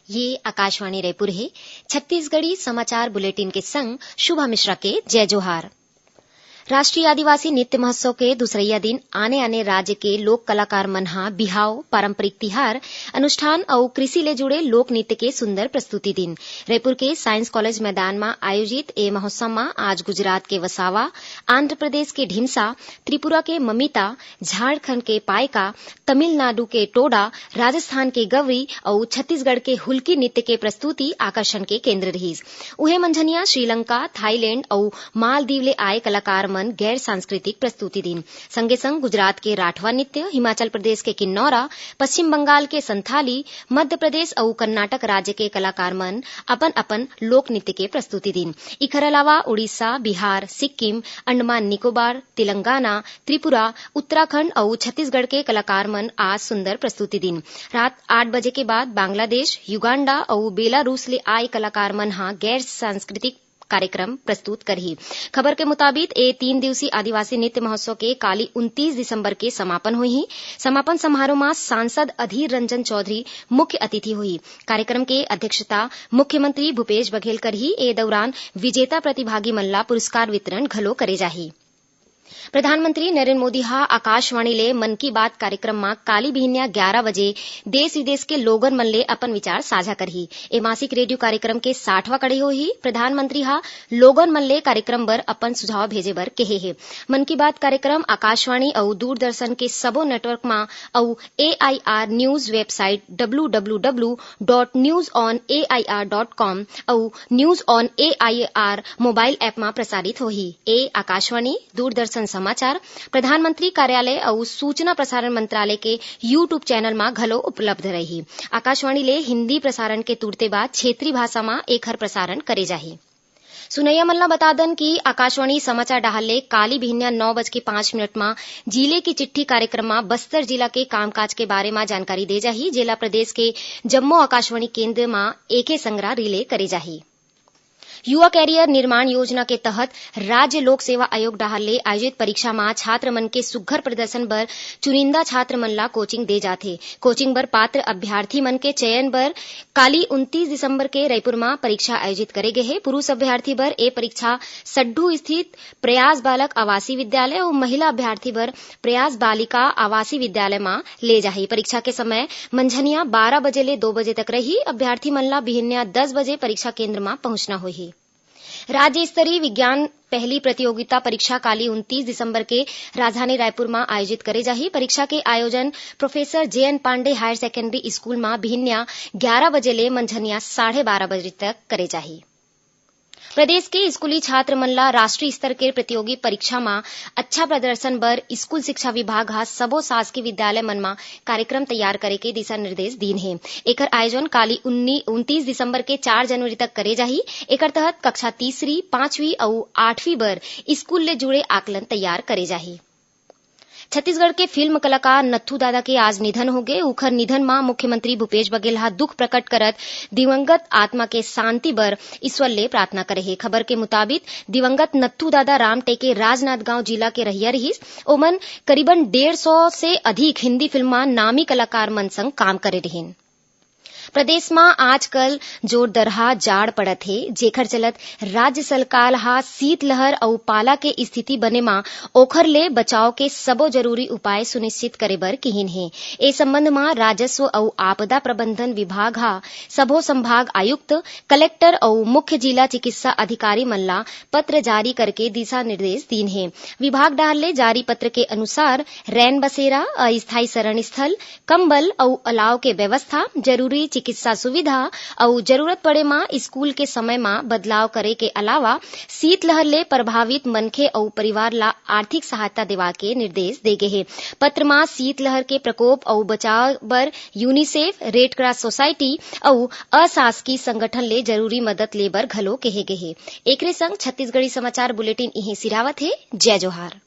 ये आकाशवाणी रायपुर है। छत्तीसगढ़ी समाचार बुलेटिन के संग शुभा मिश्रा के जय जोहार। राष्ट्रीय आदिवासी नृत्य महोत्सव के दूसरैया दिन आने आने राज्य के लोक कलाकार मन हा बिहाव, पारंपरिक तिहार, अनुष्ठान और कृषि ले जुड़े लोक नृत्य के सुंदर प्रस्तुति दिन रायपुर के साइंस कॉलेज मैदान में आयोजित ए महोत्सव में आज गुजरात के वसावा, आंध्र प्रदेश के ढिंसा, त्रिपुरा के ममिता, झारखंड के पायका, तमिलनाडु के टोडा, राजस्थान के गवरी और छत्तीसगढ़ के हुल्की नृत्य के प्रस्तुति आकर्षण के केंद्र रही। उहे मंझनिया श्रीलंका, थाईलैंड और मालदीव ले आए कलाकार गैर सांस्कृतिक प्रस्तुति दिन संगे संग गुजरात के राठवा नृत्य, हिमाचल प्रदेश के किन्नौरा, पश्चिम बंगाल के संथाली, मध्य प्रदेश और कर्नाटक राज्य के कलाकार मन अपन अपन लोक नृत्य के प्रस्तुति दिन। इखर अलावा उड़ीसा, बिहार, सिक्किम, अंडमान निकोबार, तेलंगाना, त्रिपुरा, उत्तराखंड और छत्तीसगढ़ के कलाकार मन आज सुंदर प्रस्तुति दिन। रात 8 बजे के बाद बांग्लादेश, युगांडा और बेलारूस ले आए कलाकार मन हा गैर सांस्कृतिक कार्यक्रम प्रस्तुत करही। खबर के मुताबिक ए 3 दिवसीय आदिवासी नृत्य महोत्सव के काली 29 दिसंबर के समापन हुई। समापन समारोह में सांसद अधीर रंजन चौधरी मुख्य अतिथि हुई। कार्यक्रम के अध्यक्षता मुख्यमंत्री भूपेश बघेल करही। ए दौरान विजेता प्रतिभागी मन ला पुरस्कार वितरण घलो करे जाही। प्रधानमंत्री नरेंद्र मोदी हा आकाशवाणी ले मन की बात कार्यक्रम में काली बिहनिया 11 बजे देश विदेश के लोगन मन ले अपन विचार साझा करही। ए मासिक रेडियो कार्यक्रम के 60वां कड़ी होही। प्रधानमंत्री हा लोगन मन ले कार्यक्रम बर अपन सुझाव भेजे बर कहे हे। मन की बात कार्यक्रम आकाशवाणी और दूरदर्शन के सबो नेटवर्क में और AIR न्यूज वेबसाइट www.newsonair.com और news on AIR mobile app में प्रसारित होही। ए आकाशवाणी, दूरदर्शन समाचार, प्रधानमंत्री कार्यालय और सूचना प्रसारण मंत्रालय के YouTube चैनल में घलो उपलब्ध रही। आकाशवाणी ले हिंदी प्रसारण के तुरते बाद क्षेत्रीय भाषा में एखर प्रसारण करे जाही। सुनैया मल्ला बता दन कि आकाशवाणी समाचार डाहल ले काली बिहनिया 9:05 में जिले की चिट्ठी कार्यक्रम में बस्तर जिला के कामकाज के बारे में जानकारी दे जाही। जिला प्रदेश के जम्मू आकाशवाणी केंद्र में एके संग्रह रिले करे जाही। युवा कैरियर निर्माण योजना के तहत राज्य लोक सेवा आयोग डाहर ले आयोजित परीक्षा में छात्र मन के सुघ्घर प्रदर्शन बर चुनिंदा छात्र मन ला कोचिंग दे जाथे। कोचिंग बर पात्र अभ्यर्थी मन के चयन बर काली 29 दिसंबर के रायपुर में परीक्षा आयोजित करे गए हे। पुरुष अभ्यर्थी बर ए परीक्षा सड्ढू स्थित प्रयास बालक आवासीय विद्यालय और महिला अभ्यर्थी बर प्रयास बालिका आवासीय विद्यालय में ले जाही। परीक्षा के समय मंझनिया 12 बजे ले 2 बजे तक रही। अभ्यर्थी मन ला बिहनिया 10 बजे परीक्षा केंद्र में पहुंचना होही। राज्य स्तरीय विज्ञान पहली प्रतियोगिता परीक्षा काली 29 दिसंबर के राजधानी रायपुर में आयोजित करे जाही। परीक्षा के आयोजन professor JN Pandey higher secondary school में बिहनिया 11 बजे ले मंझनिया 12:30 बजे तक करे जाही। प्रदेश के स्कूली छात्र मन ला राष्ट्रीय स्तर के प्रतियोगी परीक्षा में अच्छा प्रदर्शन बर स्कूल शिक्षा विभाग हा सबो शासकीय विद्यालय मन में कार्यक्रम तैयार करे के दिशा निर्देश दीन है। एकर आयोजन काली 29 दिसंबर के 4 जनवरी तक करे जाही। एकर तहत कक्षा 3वीं, 5वीं और 8वीं बर स्कूल ले जुड़े आकलन तैयार करे जाही। छत्तीसगढ़ के फिल्म कलाकार नत्थू दादा के आज निधन हो गए। उखर निधन में मुख्यमंत्री भूपेश बघेल हा दुख प्रकट करत दिवंगत आत्मा के शांति बर ईश्वर ले प्रार्थना करे हे। खबर के मुताबिक दिवंगत नत्थू दादा रामटेके राजनांदगांव जिला के रहिया रहीस। ओमन करीबन 150 से अधिक हिंदी फिल्म में नामी कलाकार मन संग काम करे रहीन। प्रदेश में आजकल जोरदरहा जाड़ पड़त है, जेखर चलत राज्य सरकार हा शीतलहर और पाला के स्थिति बने में ओखर ले बचाव के सबो जरूरी उपाय सुनिश्चित करे बर किहिन है। ए संबंध में राजस्व और आपदा प्रबंधन विभाग हा सबो संभाग आयुक्त, कलेक्टर और मुख्य जिला चिकित्सा अधिकारी मन ला पत्र जारी करके दिशा निर्देश दीन है। विभाग डाहर ले जारी पत्र के अनुसार रैन बसेरा, अस्थायी शरण स्थल, कंबल और अलाव के व्यवस्था, जरूरी चिकित्सा सुविधा और जरूरत पड़े में स्कूल के समय में बदलाव करे के अलावा शीतलहर ले प्रभावित मनखे और परिवार ला आर्थिक सहायता देवा के निर्देश दे गए हैं। पत्र में शीतलहर के प्रकोप और बचाव बर यूनिसेफ, रेड क्रॉस सोसाइटी और अशासकीय संगठन ले जरूरी मदद ले बर घलो कहे गए हैं। एकरे संग छत्तीसगढ़ी समाचार बुलेटिन इहे सिरावत है। जय जोहार।